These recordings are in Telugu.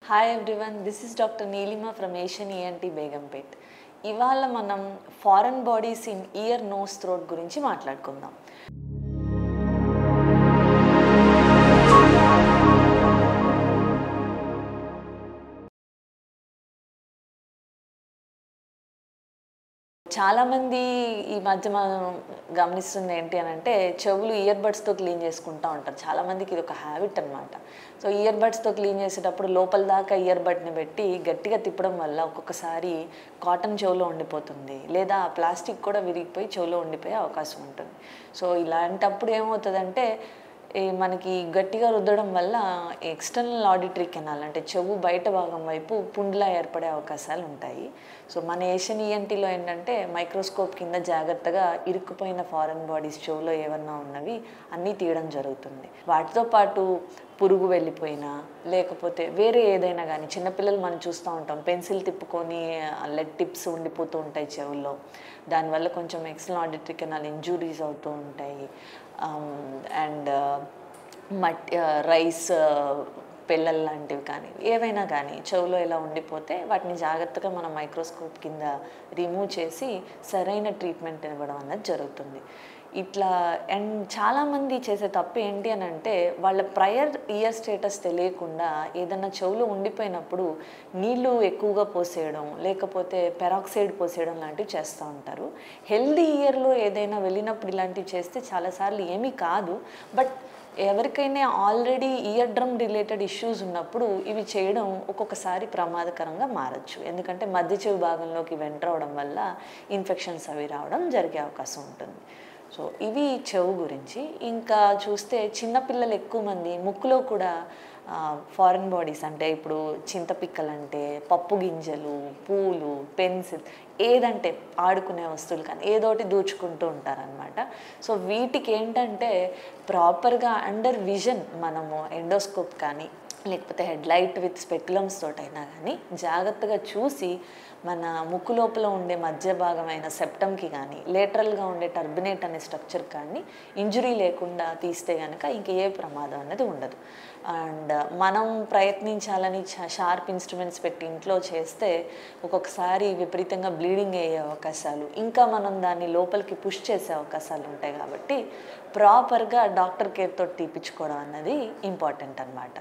Hi everyone, this is doctor Neelima from Asian ENT Begumpet. ఇవాళ మనం foreign bodies in ear, nose, throat గురించి మాట్లాడుకుందాం. చాలామంది ఈ మధ్య మనం గమనిస్తుంది ఏంటి అని అంటే, చెవులు ఇయర్ బడ్స్తో క్లీన్ చేసుకుంటూ ఉంటారు. చాలామందికి ఇది ఒక హ్యాబిట్ అనమాట. సో ఇయర్ బడ్స్తో క్లీన్ చేసేటప్పుడు లోపల దాకా ఇయర్ బడ్ని పెట్టి గట్టిగా తిప్పడం వల్ల ఒక్కొక్కసారి కాటన్ చెవులో ఉండిపోతుంది, లేదా ప్లాస్టిక్ కూడా విరిగిపోయి చెవులో ఉండిపోయే అవకాశం ఉంటుంది. సో ఇలాంటప్పుడు ఏమవుతుందంటే, మనకి గట్టిగా రుద్దడం వల్ల ఎక్స్టర్నల్ ఆడిటరీ కెనాల్ అంటే చెవు బయట భాగం వైపు పుండ్లా ఏర్పడే అవకాశాలు ఉంటాయి. సో మన ఏషియన్ ఈఎన్టీలో ఏంటంటే, మైక్రోస్కోప్ కింద జాగ్రత్తగా ఇరుక్కుపోయిన ఫారెన్ బాడీస్ చెవులో ఏమన్నా ఉన్నవి అన్నీ తీయడం జరుగుతుంది. వాటితో పాటు పురుగు వెళ్ళిపోయినా, లేకపోతే వేరే ఏదైనా కానీ, చిన్నపిల్లలు మనం చూస్తూ ఉంటాం, పెన్సిల్ తిప్పుకొని లెడ్ టిప్స్ ఉండిపోతూ ఉంటాయి చెవుల్లో. దానివల్ల కొంచెం ఎక్స్టర్నల్ ఆడిటరీ కెనాల్ ఇంజురీస్ అవుతూ ఉంటాయి. అండ్ రైస్ పిల్లలు లాంటివి కానీ ఏవైనా కానీ చెవులో ఇలా ఉండిపోతే వాటిని జాగ్రత్తగా మనం మైక్రోస్కోప్ కింద రిమూవ్ చేసి సరైన ట్రీట్మెంట్ ఇవ్వడం అన్నది జరుగుతుంది. ఇట్లా అండ్ చాలామంది చేసే తప్పు ఏంటి అని అంటే, వాళ్ళ ప్రయర్ ఇయర్ స్టేటస్ తెలియకుండా ఏదన్నా చెవులో ఉండిపోయినప్పుడు నీళ్ళు ఎక్కువగా పోసేయడం, లేకపోతే పెరాక్సైడ్ పోసేయడం లాంటివి చేస్తూ ఉంటారు. హెల్దీ ఇయర్లో ఏదైనా వెళ్ళినప్పుడు ఇలాంటివి చేస్తే చాలాసార్లు ఏమీ కాదు. బట్ ఎవరికైనా already ear drum related issues ఉన్నప్పుడు ఇవి చేయడం ఒక్కొక్కసారి ప్రమాదకరంగా మారచ్చు. ఎందుకంటే మధ్య చెవి భాగంలోకి ఎంటర్ అవడం వల్ల ఇన్ఫెక్షన్స్ అవి రావడం జరిగే అవకాశం ఉంటుంది. సో ఇవి చెవు గురించి. ఇంకా చూస్తే చిన్నపిల్లలు ఎక్కువ మంది ముక్కులో కూడా ఫారెన్ బాడీస్ అంటే, ఇప్పుడు చింతపిక్కలంటే, పప్పు గింజలు, పూలు, పెన్సిల్, ఏదంటే ఆడుకునే వస్తువులు కానీ ఏదోటి దూచుకుంటూ ఉంటారనమాట. సో వీటికి ఏంటంటే ప్రాపర్గా అండర్ విజన్ మనము ఎండోస్కోప్ కానీ, లేకపోతే హెడ్లైట్ విత్ స్పెక్యులమ్స్ తోటైనా కానీ జాగ్రత్తగా చూసి మన ముక్కు లోపల ఉండే మధ్య భాగమైన సెప్టమ్కి కానీ, లేటరల్గా ఉండే టర్బినేట్ అనే స్ట్రక్చర్ కానీ ఇంజురీ లేకుండా తీస్తే కనుక ఇంక ఏ ప్రమాదం అనేది ఉండదు. అండ్ మనం ప్రయత్నించాలని షార్ప్ ఇన్స్ట్రుమెంట్స్ పెట్టి ఇంట్లో చేస్తే ఒక్కొక్కసారి విపరీతంగా బ్లీడింగ్ అయ్యే అవకాశాలు, ఇంకా మనం దాన్ని లోపలికి పుష్ చేసే అవకాశాలు ఉంటాయి. కాబట్టి ప్రాపర్గా డాక్టర్ కేర్తో తీపించుకోవడం అన్నది ఇంపార్టెంట్ అనమాట.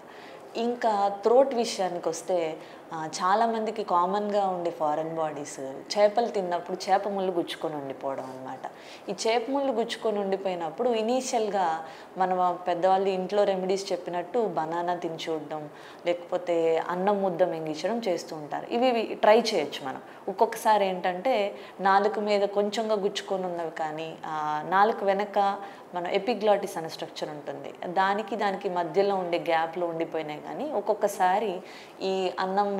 ఇంకా థ్రోట్ విషయానికి వస్తే, చాలామందికి కామన్గా ఉండే ఫారెన్ బాడీస్ చేపలు తిన్నప్పుడు చేప ముళ్ళు గుచ్చుకొని ఉండిపోవడం అనమాట. ఈ చేప ముళ్ళు గుచ్చుకొని ఉండిపోయినప్పుడు ఇనీషియల్గా మన పెద్దవాళ్ళు ఇంట్లో రెమెడీస్ చెప్పినట్టు బనానా తిని చూడడం, లేకపోతే అన్నం ముద్ద మింగించడం చేస్తూ ఉంటారు. ఇవి ట్రై చేయొచ్చు మనం. ఒక్కొక్కసారి ఏంటంటే నాలుక మీద కొంచెంగా గుచ్చుకొని ఉన్నవి కానీ, నాలుక వెనక మన ఎపిగ్లాటిస్ అనే స్ట్రక్చర్ ఉంటుంది, దానికి మధ్యలో ఉండే గ్యాప్లో ఉండిపోయినాయి కానీ ఒక్కొక్కసారి ఈ అన్నం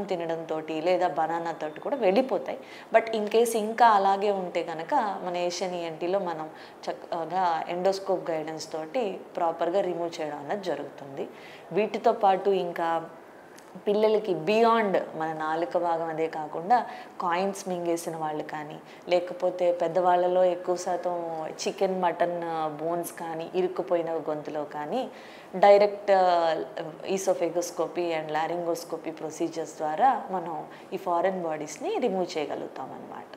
తినడంతో లేదా బనానా తోటి కూడా వెళ్ళిపోతాయి. బట్ ఇన్ కేస్ ఇంకా అలాగే ఉంటే కనుక మన ఏషియన్ ఈఎన్టీలో మనం చక్కగా ఎండోస్కోప్ గైడెన్స్ తోటి ప్రాపర్గా రిమూవ్ చేయడం అన్నది జరుగుతుంది. వీటితో పాటు ఇంకా పిల్లలకి బియాండ్ మన నాలుక భాగం అదే కాకుండా కాయిన్స్ మింగేసిన వాళ్ళు కానీ, లేకపోతే పెద్దవాళ్ళలో ఎక్కువ శాతం చికెన్, మటన్ బోన్స్ కానీ ఇరుక్కుపోయిన గొంతులో కానీ డైరెక్ట్ ఈసోఫెగోస్కోపీ అండ్ లారింగోస్కోపీ ప్రొసీజర్స్ ద్వారా మనం ఈ ఫారెన్ బాడీస్ని రిమూవ్ చేయగలుగుతాం అన్నమాట.